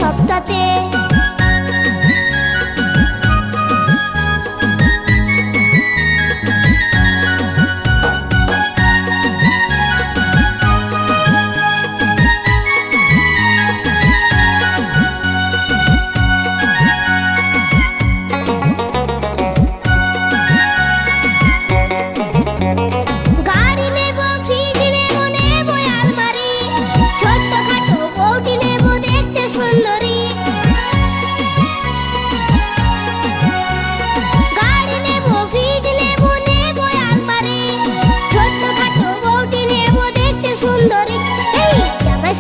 সপ্তাহে।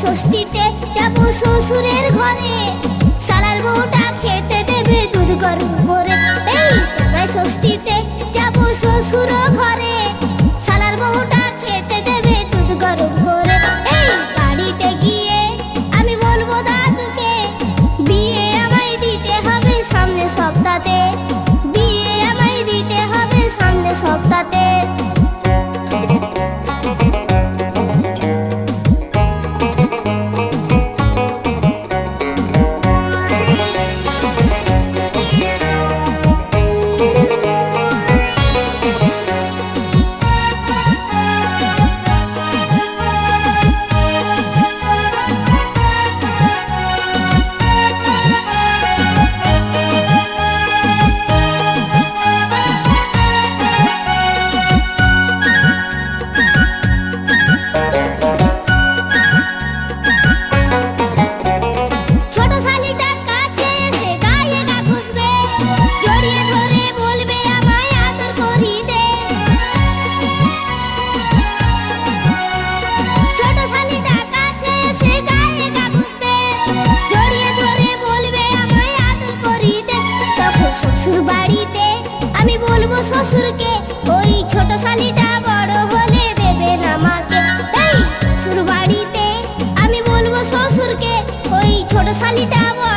ষষ্ঠীতে যাবো শ্বশুরের ঘরে, শালার বউটা খেতে দেবে দুধ গরম করে। এই জামাই ষষ্ঠীতে যাবো শ্বশুর ঘরে, শালার বউটা খেতে দেবে দুধ গরম করে। এই বাড়িতে গিয়ে আমি বলবো দাদুকে, বিয়ে আমায় দিতে হবে সামনে সপ্তাহে, বিয়ে আমায় দিতে হবে সামনে সপ্তাহে। শ্বশুরকে ওই ছোট শালিটা বড় হলে দেবে না আমাকে। এই শ্বশুর বাড়িতে আমি বলবো শ্বশুরকে, ওই ছোট শালিটা বড়